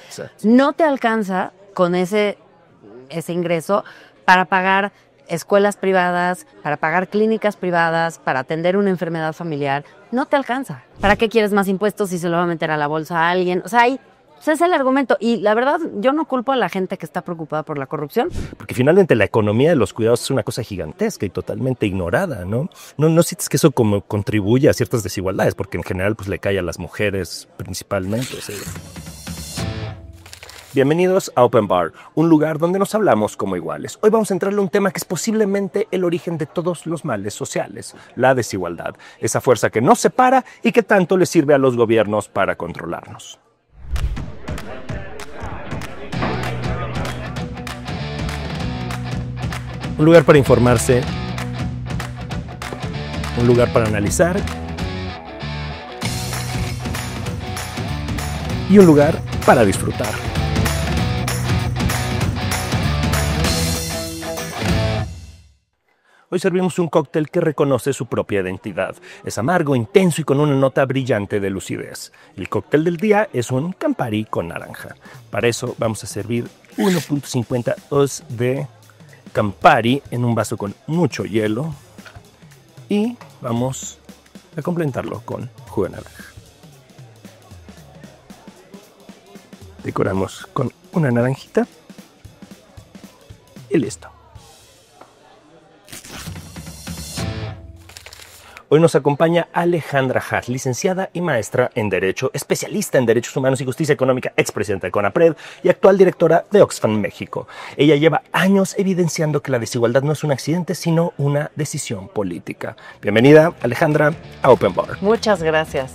Exacto. No te alcanza con ese ingreso para pagar escuelas privadas, para pagar clínicas privadas, para atender una enfermedad familiar. No te alcanza. ¿Para qué quieres más impuestos si se lo va a meter a la bolsa a alguien? O sea, ese es el argumento. Y la verdad, yo no culpo a la gente que está preocupada por la corrupción. Porque finalmente la economía de los cuidados es una cosa gigantesca y totalmente ignorada, ¿no? No sientes que eso como contribuye a ciertas desigualdades, porque en general pues le cae a las mujeres principalmente. ¿Sí? Bienvenidos a Open Bar, un lugar donde nos hablamos como iguales. Hoy vamos a entrarle a un tema que es posiblemente el origen de todos los males sociales, la desigualdad, esa fuerza que nos separa y que tanto le sirve a los gobiernos para controlarnos. Un lugar para informarse, un lugar para analizar y un lugar para disfrutar. Hoy servimos un cóctel que reconoce su propia identidad. Es amargo, intenso y con una nota brillante de lucidez. El cóctel del día es un Campari con naranja. Para eso vamos a servir 1.50 oz de Campari en un vaso con mucho hielo y vamos a complementarlo con jugo de naranja. Decoramos con una naranjita y listo. Hoy nos acompaña Alejandra Haas, licenciada y maestra en Derecho, especialista en Derechos Humanos y Justicia Económica, expresidenta de CONAPRED y actual directora de Oxfam México. Ella lleva años evidenciando que la desigualdad no es un accidente, sino una decisión política. Bienvenida, Alejandra, a Open Bar. Muchas gracias.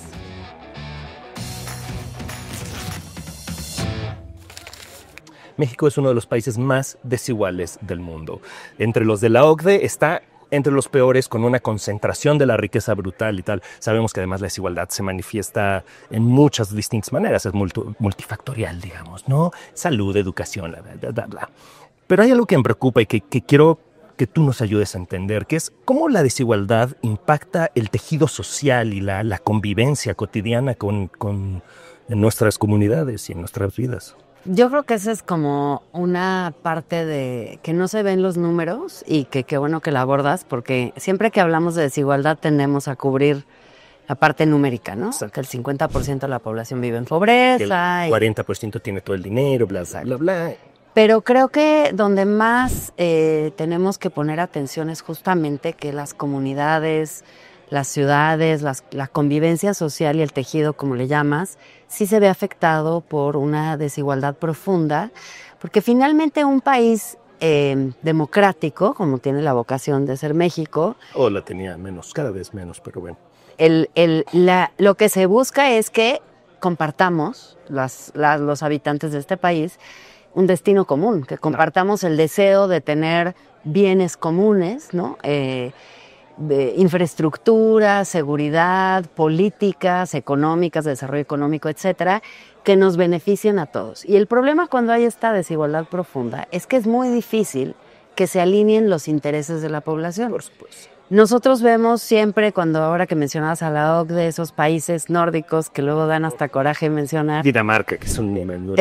México es uno de los países más desiguales del mundo. Entre los de la OCDE está entre los peores, con una concentración de la riqueza brutal y tal. Sabemos que además la desigualdad se manifiesta en muchas distintas maneras, es multifactorial, digamos, ¿no? Salud, educación, bla, bla, bla, bla. Pero hay algo que me preocupa y que quiero que tú nos ayudes a entender, que es cómo la desigualdad impacta el tejido social y la convivencia cotidiana en nuestras comunidades y en nuestras vidas. Yo creo que esa es como una parte de que no se ven los números y que qué bueno que la abordas, porque siempre que hablamos de desigualdad tendemos a cubrir la parte numérica, ¿no? Exacto. Que el 50% de la población vive en pobreza. El 40% tiene todo el dinero, bla, bla, bla, bla. Pero creo que donde más tenemos que poner atención es justamente que las comunidades, las ciudades, la convivencia social y el tejido, como le llamas, sí se ve afectado por una desigualdad profunda, porque finalmente un país democrático, como tiene la vocación de ser México... O la tenía menos, cada vez menos, pero bueno. Lo que se busca es que compartamos, los habitantes de este país, un destino común, que compartamos el deseo de tener bienes comunes, ¿no? De infraestructura, seguridad, políticas económicas, de desarrollo económico, etcétera, que nos beneficien a todos. Y el problema cuando hay esta desigualdad profunda es que es muy difícil que se alineen los intereses de la población. Por supuesto. Nosotros vemos siempre, ahora que mencionabas a la OCDE, esos países nórdicos que luego dan hasta coraje mencionar. Dinamarca, que es un nivel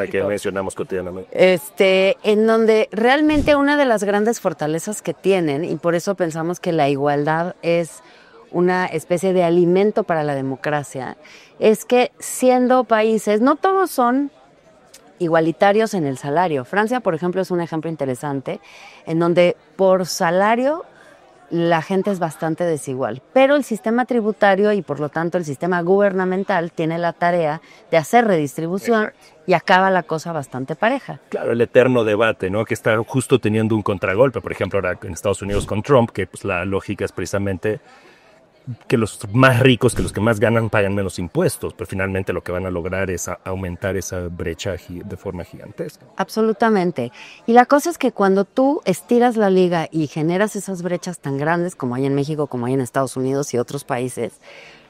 que mencionamos cotidianamente. En donde realmente una de las grandes fortalezas que tienen, y por eso pensamos que la igualdad es una especie de alimento para la democracia, es que siendo países, no todos son igualitarios en el salario. Francia, por ejemplo, es un ejemplo interesante, en donde por salario la gente es bastante desigual, pero el sistema tributario y por lo tanto el sistema gubernamental tiene la tarea de hacer redistribución y acaba la cosa bastante pareja. Claro, el eterno debate, ¿no? Que está justo teniendo un contragolpe, por ejemplo, ahora en Estados Unidos con Trump, que pues la lógica es precisamente que los más ricos, que los que más ganan, pagan menos impuestos, pero finalmente lo que van a lograr es aumentar esa brecha de forma gigantesca. Absolutamente. Y la cosa es que cuando tú estiras la liga y generas esas brechas tan grandes como hay en México, como hay en Estados Unidos y otros países,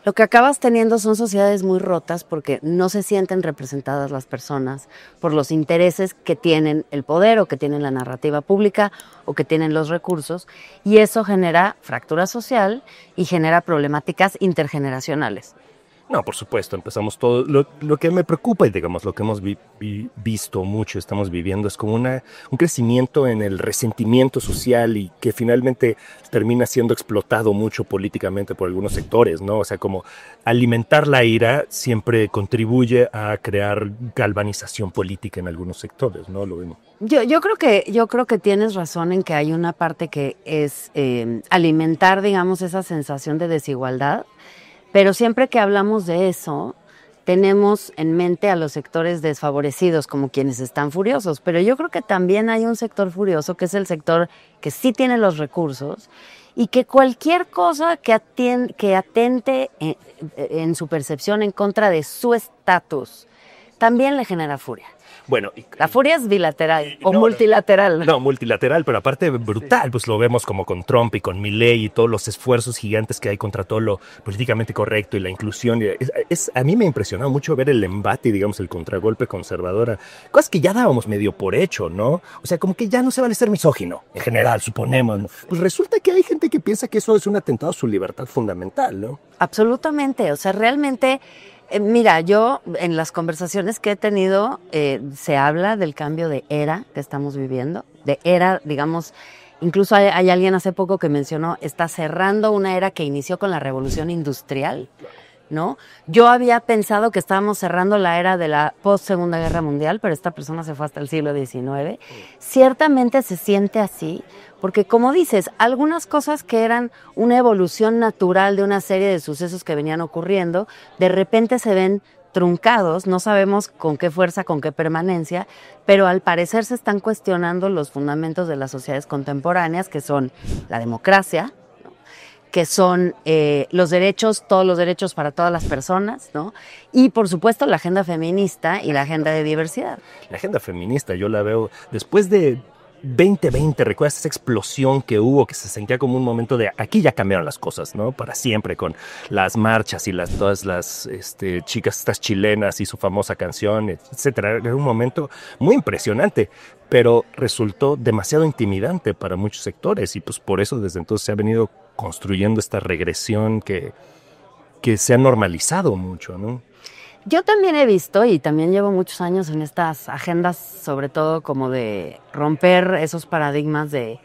lo que acabas teniendo son sociedades muy rotas porque no se sienten representadas las personas por los intereses que tienen el poder o que tienen la narrativa pública o que tienen los recursos, y eso genera fractura social y genera problemáticas intergeneracionales. No, por supuesto, empezamos todo. Lo que me preocupa y digamos lo que hemos visto mucho, estamos viviendo, es como un crecimiento en el resentimiento social y que finalmente termina siendo explotado mucho políticamente por algunos sectores, ¿no? O sea, como alimentar la ira siempre contribuye a crear galvanización política en algunos sectores, ¿no? Lo vemos. Yo creo que tienes razón en que hay una parte que es alimentar, digamos, esa sensación de desigualdad. Pero siempre que hablamos de eso, tenemos en mente a los sectores desfavorecidos como quienes están furiosos. Pero yo creo que también hay un sector furioso, que es el sector que sí tiene los recursos y que cualquier cosa que atente en su percepción en contra de su estatus también le genera furia. Bueno, la furia es bilateral o multilateral. No, multilateral, pero aparte brutal, sí. Pues lo vemos como con Trump y con Milei y todos los esfuerzos gigantes que hay contra todo lo políticamente correcto y la inclusión. A mí me impresionó mucho ver el embate, digamos, el contragolpe conservador, cosas que ya dábamos medio por hecho, ¿no? O sea, como que ya no se vale ser misógino, en general, suponemos, ¿no? Pues resulta que hay gente que piensa que eso es un atentado a su libertad fundamental, ¿no? Absolutamente, o sea, realmente... Mira, yo en las conversaciones que he tenido se habla del cambio de era que estamos viviendo, de era, digamos, incluso hay alguien hace poco que mencionó, está cerrando una era que inició con la revolución industrial, ¿no? Yo había pensado que estábamos cerrando la era de la post-Segunda Guerra Mundial, pero esta persona se fue hasta el siglo XIX. Ciertamente se siente así, porque como dices, algunas cosas que eran una evolución natural de una serie de sucesos que venían ocurriendo, de repente se ven truncados, no sabemos con qué fuerza, con qué permanencia, pero al parecer se están cuestionando los fundamentos de las sociedades contemporáneas, que son la democracia, que son los derechos, todos los derechos para todas las personas, ¿no? Y por supuesto la agenda feminista y la agenda de diversidad. La agenda feminista yo la veo después de 2020, ¿recuerdas esa explosión que hubo, que se sentía como un momento de aquí ya cambiaron las cosas, ¿no? Para siempre, con las marchas y todas las chicas estas chilenas y su famosa canción, etcétera. Era un momento muy impresionante, pero resultó demasiado intimidante para muchos sectores y pues por eso desde entonces se ha venido construyendo esta regresión que se ha normalizado mucho, ¿no? Yo también he visto, y también llevo muchos años en estas agendas, sobre todo como de romper esos paradigmas de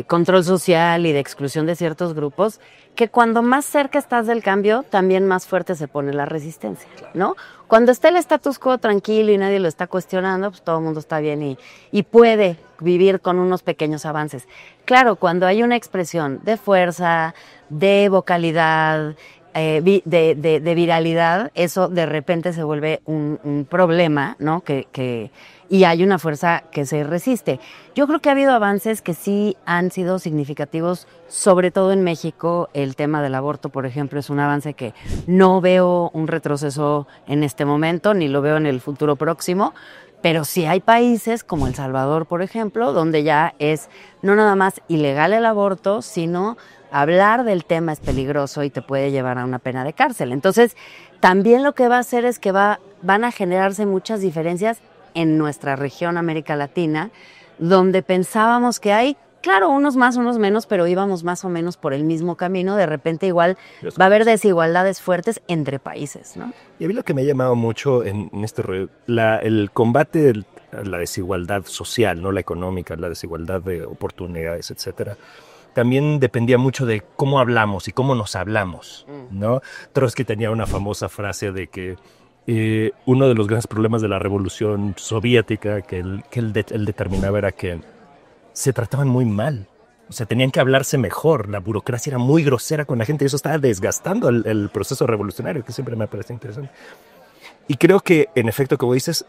control social y de exclusión de ciertos grupos, que cuando más cerca estás del cambio, también más fuerte se pone la resistencia, ¿no? Cuando está el status quo tranquilo y nadie lo está cuestionando, pues todo el mundo está bien y puede vivir con unos pequeños avances. Claro, cuando hay una expresión de fuerza, de vocalidad, de viralidad, eso de repente se vuelve un problema, ¿no? Y hay una fuerza que se resiste. Yo creo que ha habido avances que sí han sido significativos, sobre todo en México. El tema del aborto, por ejemplo, es un avance que no veo un retroceso en este momento, ni lo veo en el futuro próximo, pero sí hay países como El Salvador, por ejemplo, donde ya es no nada más ilegal el aborto, sino hablar del tema es peligroso y te puede llevar a una pena de cárcel. Entonces, también lo que va a hacer es que van a generarse muchas diferencias en nuestra región, América Latina, donde pensábamos que hay, claro, unos más, unos menos, pero íbamos más o menos por el mismo camino. De repente igual va a haber desigualdades fuertes entre países, ¿no? Y a mí lo que me ha llamado mucho en este rollo, el combate a la desigualdad social, no la económica, la desigualdad de oportunidades, etcétera, también dependía mucho de cómo hablamos y cómo nos hablamos, ¿no? Trotsky tenía una famosa frase de que uno de los grandes problemas de la revolución soviética que él determinaba era que se trataban muy mal. O sea, tenían que hablarse mejor. La burocracia era muy grosera con la gente y eso estaba desgastando el proceso revolucionario, que siempre me parece interesante. Y creo que, en efecto, como dices,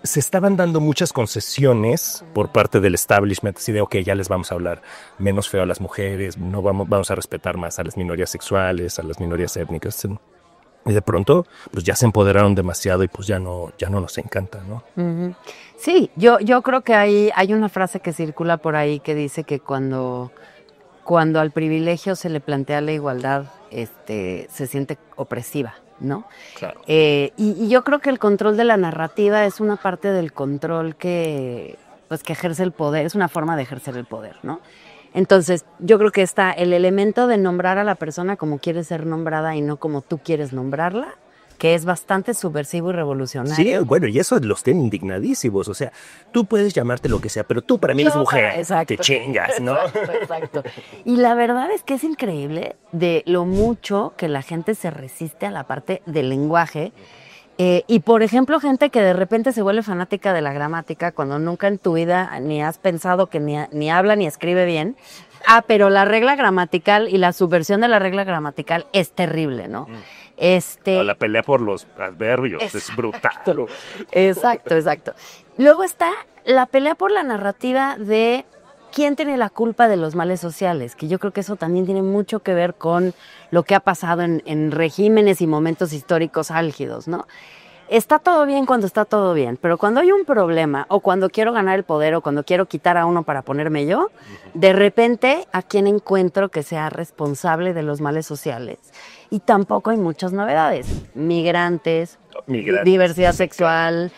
se estaban dando muchas concesiones por parte del establishment, así de, ok, ya les vamos a hablar menos feo a las mujeres, no vamos a respetar más a las minorías sexuales, a las minorías étnicas. Y de pronto, pues ya se empoderaron demasiado y pues ya no nos encanta, ¿no? Uh-huh. Sí, yo creo que hay una frase que circula por ahí que dice que cuando al privilegio se le plantea la igualdad, se siente opresiva, ¿no? Claro. Y yo creo que el control de la narrativa es una parte del control que ejerce el poder, es una forma de ejercer el poder, ¿no? Entonces, yo creo que está el elemento de nombrar a la persona como quiere ser nombrada y no como tú quieres nombrarla, que es bastante subversivo y revolucionario. Sí, bueno, y eso los tiene indignadísimos. O sea, tú puedes llamarte lo que sea, pero tú para mí eres mujer. Exacto. Te chingas, ¿no? Exacto. Y la verdad es que es increíble de lo mucho que la gente se resiste a la parte del lenguaje. Y por ejemplo, gente que de repente se vuelve fanática de la gramática cuando nunca en tu vida ni has pensado que ni habla ni escribe bien. Pero la regla gramatical y la subversión de la regla gramatical es terrible, ¿no? La pelea por los adverbios es brutal. Exacto. Luego está la pelea por la narrativa de quién tiene la culpa de los males sociales, que yo creo que eso también tiene mucho que ver con lo que ha pasado en regímenes y momentos históricos álgidos, ¿no? Está todo bien cuando está todo bien, pero cuando hay un problema o cuando quiero ganar el poder o cuando quiero quitar a uno para ponerme yo, de repente a quién encuentro que sea responsable de los males sociales. Y tampoco hay muchas novedades. Migrantes. Diversidad sexual,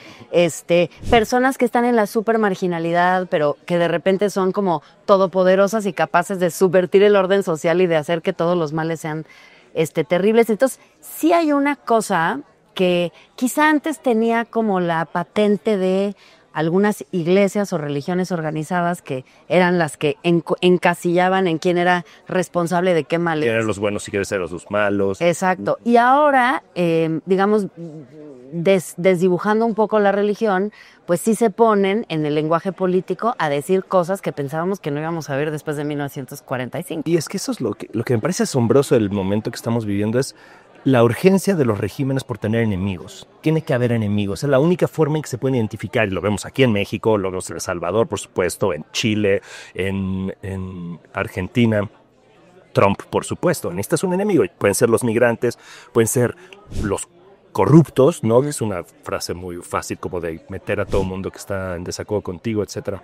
personas que están en la super marginalidad, pero que de repente son como todopoderosas y capaces de subvertir el orden social y de hacer que todos los males sean terribles. Entonces, sí hay una cosa que quizá antes tenía como la patente de algunas iglesias o religiones organizadas que eran las que encasillaban en quién era responsable de qué males. Quién eran los buenos y quiénes eran los malos. Exacto. Y ahora, digamos, desdibujando un poco la religión, pues sí se ponen en el lenguaje político a decir cosas que pensábamos que no íbamos a ver después de 1945. Y es que eso es lo que me parece asombroso del momento que estamos viviendo, es la urgencia de los regímenes por tener enemigos. Tiene que haber enemigos. Es la única forma en que se pueden identificar. Y lo vemos aquí en México, lo vemos en El Salvador, por supuesto, en Chile, en Argentina. Trump, por supuesto. Necesitas un enemigo. Pueden ser los migrantes, pueden ser los corruptos, ¿no? Es una frase muy fácil como de meter a todo mundo que está en desacuerdo contigo, etcétera.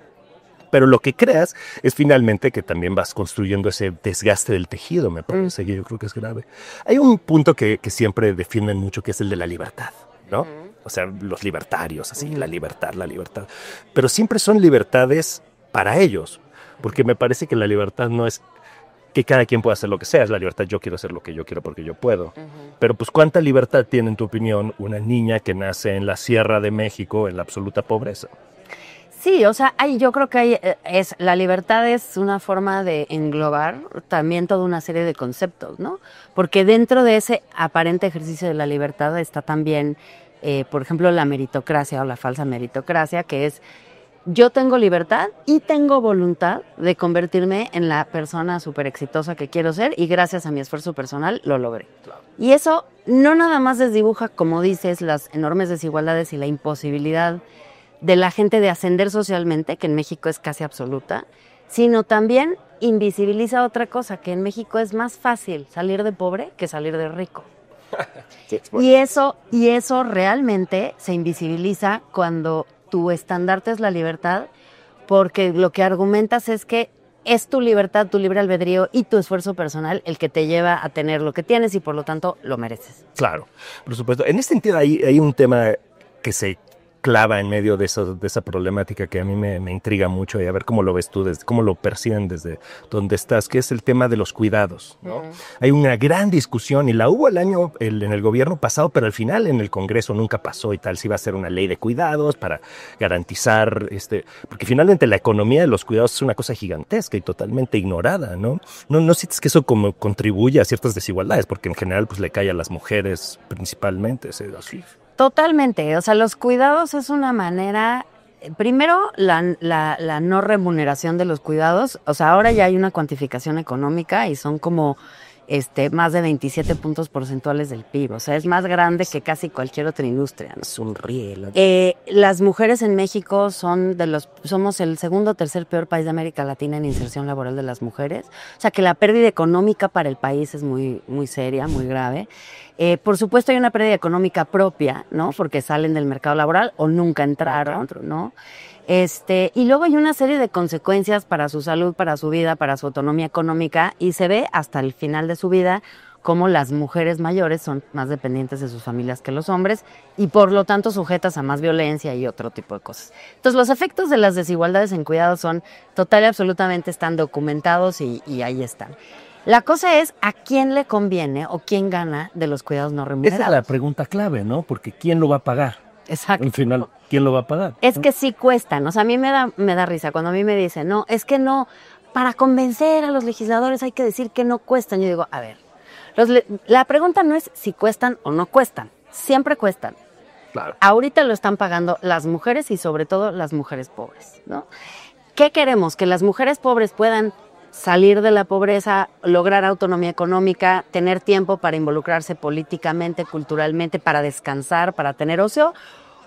Pero lo que creas es finalmente que también vas construyendo ese desgaste del tejido, me parece, que yo creo que es grave. Hay un punto que siempre defienden mucho, que es el de la libertad, ¿no? O sea, los libertarios, así, la libertad. Pero siempre son libertades para ellos, porque me parece que la libertad no es que cada quien pueda hacer lo que sea, es la libertad, yo quiero hacer lo que yo quiero porque yo puedo. Pero pues, ¿cuánta libertad tiene, en tu opinión, una niña que nace en la Sierra de México en la absoluta pobreza? Sí, o sea, yo creo que la libertad es una forma de englobar también toda una serie de conceptos, ¿no? Porque dentro de ese aparente ejercicio de la libertad está también, por ejemplo, la meritocracia o la falsa meritocracia, que es yo tengo libertad y tengo voluntad de convertirme en la persona súper exitosa que quiero ser y gracias a mi esfuerzo personal lo logré. Claro. Y eso no nada más desdibuja, como dices, las enormes desigualdades y la imposibilidad de la gente de ascender socialmente, que en México es casi absoluta, sino también invisibiliza otra cosa, que en México es más fácil salir de pobre que salir de rico. Sí, y eso realmente se invisibiliza cuando tu estandarte es la libertad, porque lo que argumentas es que es tu libertad, tu libre albedrío y tu esfuerzo personal el que te lleva a tener lo que tienes y por lo tanto lo mereces. Claro, por supuesto. En este sentido hay un tema que se clava en medio de esa problemática que a mí me intriga mucho, y a ver cómo lo ves tú, cómo lo perciben desde donde estás, que es el tema de los cuidados, ¿no? Hay una gran discusión, y la hubo en el gobierno pasado, pero al final en el Congreso nunca pasó y tal, si iba a ser una ley de cuidados para garantizar, porque finalmente la economía de los cuidados es una cosa gigantesca y totalmente ignorada, ¿no? No sientes que eso como contribuye a ciertas desigualdades, porque en general pues le cae a las mujeres principalmente, así. Totalmente, o sea, los cuidados es una manera, primero la no remuneración de los cuidados, o sea, ahora ya hay una cuantificación económica y son como más de 27 puntos porcentuales del PIB, o sea, es más grande que casi cualquier otra industria, ¿no? Sonríe. Las mujeres en México somos el segundo o tercer peor país de América Latina en inserción laboral de las mujeres, o sea, que la pérdida económica para el país es muy, muy seria, muy grave. Por supuesto hay una pérdida económica propia, ¿no? Porque salen del mercado laboral o nunca entraron, ¿no? Y luego hay una serie de consecuencias para su salud, para su vida, para su autonomía económica, y se ve hasta el final de su vida cómo las mujeres mayores son más dependientes de sus familias que los hombres y por lo tanto sujetas a más violencia y otro tipo de cosas. Entonces los efectos de las desigualdades en cuidados son total y absolutamente están documentados y ahí están. La cosa es a quién le conviene o quién gana de los cuidados no remunerados. Esa es la pregunta clave, ¿no? Porque ¿quién lo va a pagar? Exacto. Al final, ¿quién lo va a pagar? Es que sí cuestan. O sea, a mí me da risa cuando a mí me dicen, no, es que no, para convencer a los legisladores hay que decir que no cuestan. Yo digo, a ver, la pregunta no es si cuestan o no cuestan. Siempre cuestan. Claro. Ahorita lo están pagando las mujeres y sobre todo las mujeres pobres, ¿no? ¿Qué queremos? Que las mujeres pobres puedan salir de la pobreza, lograr autonomía económica, tener tiempo para involucrarse políticamente, culturalmente, para descansar, para tener ocio,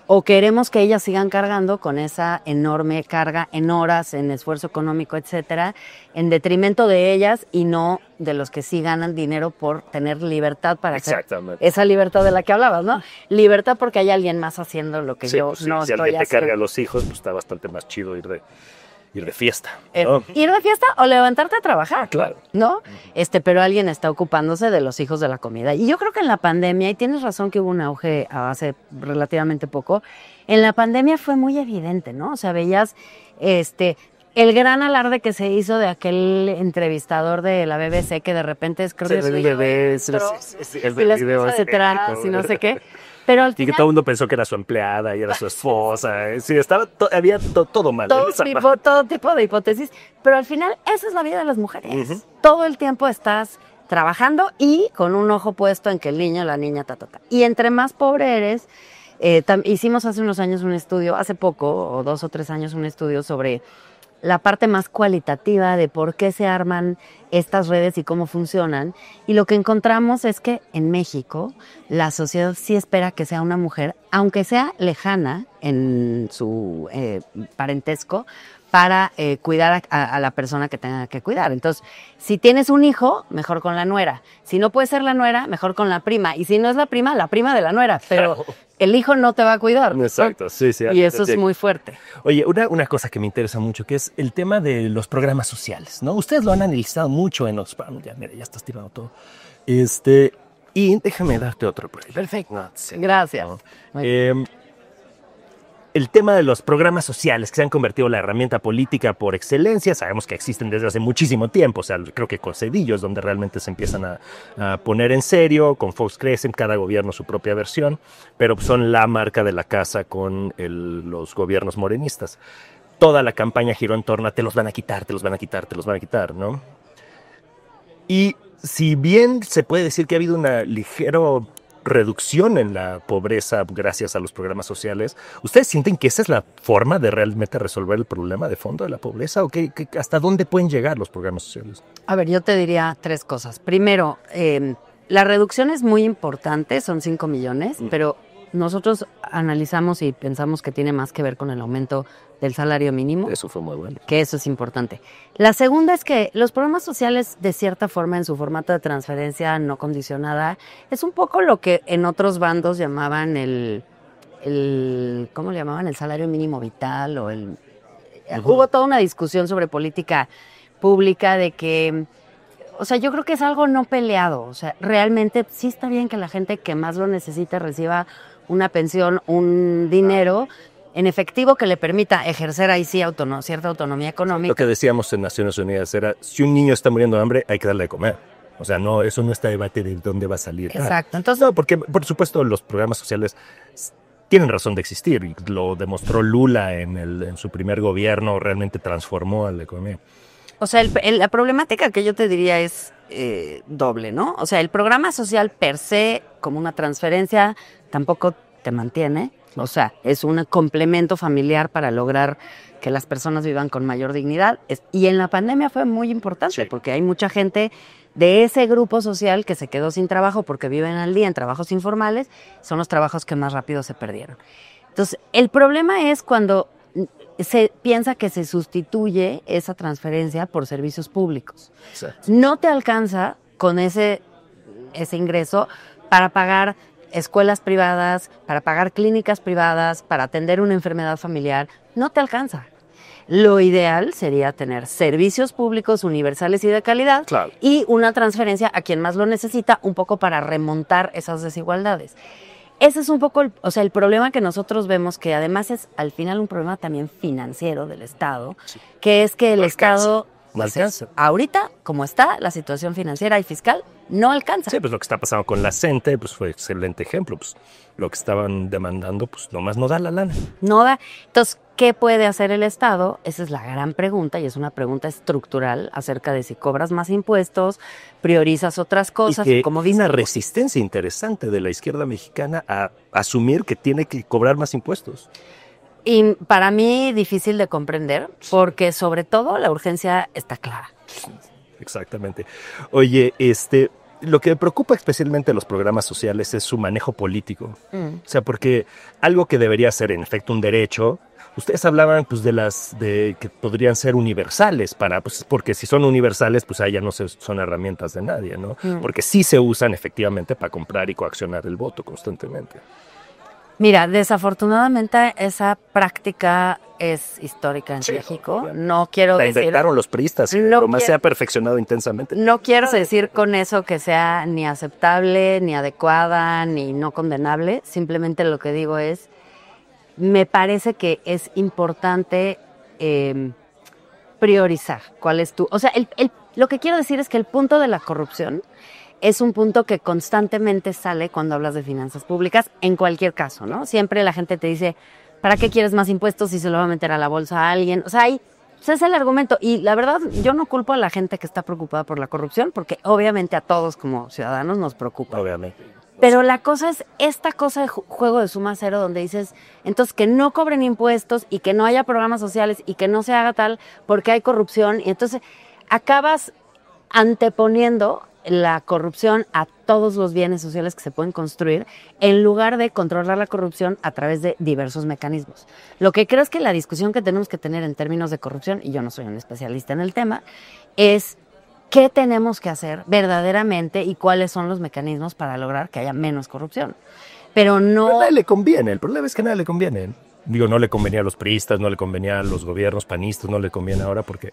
o queremos que ellas sigan cargando con esa enorme carga en horas, en esfuerzo económico, etcétera, en detrimento de ellas y no de los que sí ganan dinero por tener libertad para hacer esa libertad de la que hablabas, ¿no? Libertad porque hay alguien más haciendo lo que yo no estoy haciendo. Si alguien te carga a los hijos, pues está bastante más chido ir de fiesta, ¿no? Ir de fiesta o levantarte a trabajar. Claro. ¿No? Pero alguien está ocupándose de los hijos de la comida. Y yo creo que en la pandemia, y tienes razón que hubo un auge hace relativamente poco, en la pandemia fue muy evidente, ¿no? O sea, veías el gran alarde que se hizo de aquel entrevistador de la BBC que de repente escribió el bebé, el video, etcétera, y no sé qué. Pero al final, que todo el mundo pensó que era su empleada y era su esposa. Sí, había todo mal. Todo tipo de hipótesis. Pero al final, esa es la vida de las mujeres. Uh-huh. Todo el tiempo estás trabajando y con un ojo puesto en que el niño, la niña, Y entre más pobre eres, hicimos hace unos años un estudio, hace poco, o 2 o 3 años, un estudio sobre la parte más cualitativa de por qué se arman estas redes y cómo funcionan. Y lo que encontramos es que en México la sociedad sí espera que sea una mujer, aunque sea lejana en su parentesco, para cuidar a la persona que tenga que cuidar. Entonces, si tienes un hijo, mejor con la nuera. Si no puede ser la nuera, mejor con la prima. Y si no es la prima de la nuera. Pero el hijo no te va a cuidar. Exacto, sí. Y eso es muy fuerte. Oye, una cosa que me interesa mucho, que es el tema de los programas sociales, ¿no? Ustedes lo han analizado mucho en los... Ya, mira, ya estás tirando todo. Y déjame darte otro por ahí. Perfecto. No, sí. Gracias. No. El tema de los programas sociales que se han convertido en la herramienta política por excelencia, sabemos que existen desde hace muchísimo tiempo, o sea, creo que con Cedillo es donde realmente se empiezan a poner en serio, con Fox Crescent, cada gobierno su propia versión, pero son la marca de la casa con los gobiernos morenistas. Toda la campaña giró en torno a te los van a quitar, ¿no? Y si bien se puede decir que ha habido una ligera reducción en la pobreza gracias a los programas sociales, ¿ustedes sienten que esa es la forma de realmente resolver el problema de fondo de la pobreza? ¿O hasta dónde pueden llegar los programas sociales? A ver, yo te diría 3 cosas. Primero, la reducción es muy importante, son 5 millones, pero nosotros analizamos y pensamos que tiene más que ver con el aumento del salario mínimo. Eso fue muy bueno. Que eso es importante. La segunda es que los programas sociales, de cierta forma, en su formato de transferencia no condicionada, es un poco lo que en otros bandos llamaban ¿cómo le llamaban? El salario mínimo vital o el... Uh-huh. Hubo toda una discusión sobre política pública de que... O sea, yo creo que es algo no peleado. O sea, realmente sí está bien que la gente que más lo necesita reciba una pensión, un dinero en efectivo que le permita ejercer ahí sí cierta autonomía económica. Lo que decíamos en Naciones Unidas era, si un niño está muriendo de hambre, hay que darle de comer. O sea, no, eso no está debate de dónde va a salir. Exacto. Entonces, no, porque por supuesto los programas sociales tienen razón de existir y lo demostró Lula en su primer gobierno, realmente transformó a la economía. O sea, la problemática que yo te diría es doble, ¿no? O sea, el programa social per se, como una transferencia, tampoco te mantiene. O sea, es un complemento familiar para lograr que las personas vivan con mayor dignidad. Y en la pandemia fue muy importante, sí, porque hay mucha gente de ese grupo social que se quedó sin trabajo porque viven al día en trabajos informales, son los trabajos que más rápido se perdieron. Entonces, el problema es cuando se piensa que se sustituye esa transferencia por servicios públicos. Exacto. No te alcanza con ese ingreso para pagar escuelas privadas, para pagar clínicas privadas, para atender una enfermedad familiar. No te alcanza. Lo ideal sería tener servicios públicos universales y de calidad, Claro. y una transferencia a quien más lo necesita, un poco para remontar esas desigualdades. Ese es un poco el problema que nosotros vemos, que además es al final un problema también financiero del Estado, que es que el Estado, No alcanza. ahorita, como está la situación financiera y fiscal, no alcanza. Sí, pues lo que está pasando con la CENTE, pues fue excelente ejemplo. Pues lo que estaban demandando, pues nomás no da la lana. No da. Entonces, ¿qué puede hacer el Estado? Esa es la gran pregunta, y es una pregunta estructural acerca de si cobras más impuestos, priorizas otras cosas, y que como hay una viste. resistencia interesante de la izquierda mexicana a asumir que tiene que cobrar más impuestos. Y para mí difícil de comprender, porque sobre todo la urgencia está clara. Exactamente. Oye, lo que me preocupa especialmente de los programas sociales es su manejo político. O sea, porque algo que debería ser en efecto un derecho, ustedes hablaban pues de que podrían ser universales pues, porque si son universales, pues ahí ya no son herramientas de nadie, ¿no? Porque sí se usan efectivamente para comprar y coaccionar el voto constantemente. Mira, desafortunadamente esa práctica es histórica en Sí, México. obviamente. No quiero La decir, inventaron los priistas, No lo más quiero- se ha perfeccionado intensamente. no quiero decir con eso que sea ni aceptable, ni adecuada, ni no condenable. Simplemente lo que digo es, me parece que es importante priorizar cuál es tu... O sea, lo que quiero decir es que el punto de la corrupción es un punto que constantemente sale cuando hablas de finanzas públicas, en cualquier caso, ¿no? Siempre la gente te dice, ¿para qué quieres más impuestos si se lo va a meter a la bolsa a alguien? O sea, ahí ese es el argumento. Y la verdad, yo no culpo a la gente que está preocupada por la corrupción, porque obviamente a todos como ciudadanos nos preocupa. Obviamente. Pero la cosa es esta cosa de juego de suma cero, donde dices, entonces que no cobren impuestos y que no haya programas sociales y que no se haga tal porque hay corrupción. Y entonces acabas anteponiendo la corrupción a todos los bienes sociales que se pueden construir, en lugar de controlar la corrupción a través de diversos mecanismos. Lo que creo es que la discusión que tenemos que tener en términos de corrupción, y yo no soy un especialista en el tema, es qué tenemos que hacer verdaderamente y cuáles son los mecanismos para lograr que haya menos corrupción. Pero A no... nadie le conviene, el problema es que a nadie le conviene. Digo, no le convenía a los priistas, no le convenía a los gobiernos panistas, no le conviene ahora porque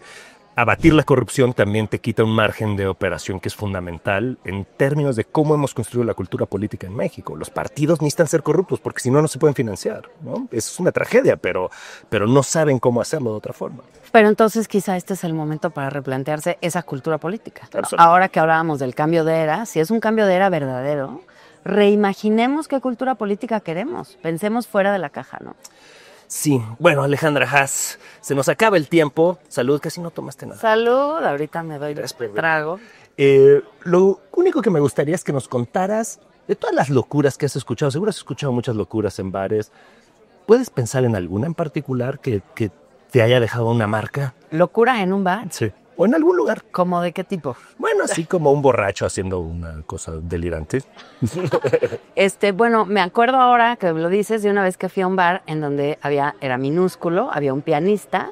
abatir la corrupción también te quita un margen de operación que es fundamental en términos de cómo hemos construido la cultura política en México. Los partidos necesitan ser corruptos porque si no, no se pueden financiar, ¿no? Es una tragedia, pero no saben cómo hacerlo de otra forma. Pero entonces quizá este es el momento para replantearse esa cultura política. Absolutamente. Ahora que hablábamos del cambio de era, si es un cambio de era verdadero, reimaginemos qué cultura política queremos. Pensemos fuera de la caja, ¿no? Sí, bueno, Alejandra Haas, se nos acaba el tiempo. Salud, casi no tomaste nada. Salud, ahorita me doy trago. Lo único que me gustaría es que nos contaras de todas las locuras que has escuchado. Seguro has escuchado muchas locuras en bares. ¿Puedes pensar en alguna en particular que te haya dejado una marca? ¿Locura en un bar? Sí. ¿O en algún lugar? ¿Cómo de qué tipo? Bueno, así como un borracho haciendo una cosa delirante. Bueno, me acuerdo ahora que lo dices de una vez que fui a un bar en donde era minúsculo, había un pianista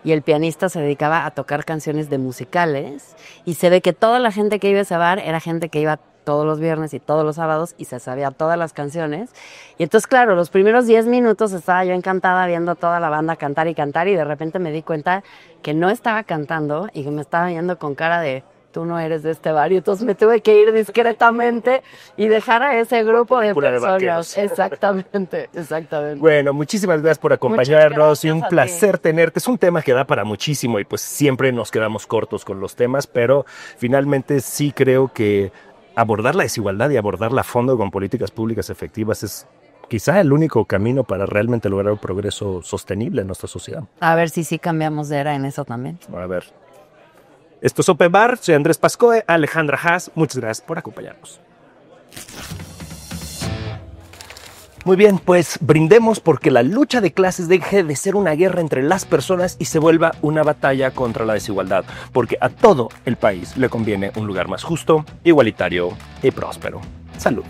y el pianista se dedicaba a tocar canciones de musicales y se ve que toda la gente que iba a ese bar era gente que iba todos los viernes y todos los sábados y se sabía todas las canciones. Y entonces, claro, los primeros 10 minutos estaba yo encantada viendo a toda la banda cantar y de repente me di cuenta que no estaba cantando y que me estaba viendo con cara de tú no eres de este bar, y entonces me tuve que ir discretamente y dejar a ese grupo de Pura de personas. vaqueros. Exactamente. Bueno, muchísimas gracias por acompañarnos Muchas y un gracias a placer tenerte. Es un tema que da para muchísimo y pues siempre nos quedamos cortos con los temas, pero finalmente sí creo que abordar la desigualdad y abordarla a fondo con políticas públicas efectivas es quizá el único camino para realmente lograr un progreso sostenible en nuestra sociedad. A ver si sí cambiamos de era en eso también. A ver. Esto es Open Bar, soy Andrés Pascoe, Alejandra Haas, muchas gracias por acompañarnos. Muy bien, pues brindemos porque la lucha de clases deje de ser una guerra entre las personas y se vuelva una batalla contra la desigualdad, porque a todo el país le conviene un lugar más justo, igualitario y próspero. Salud.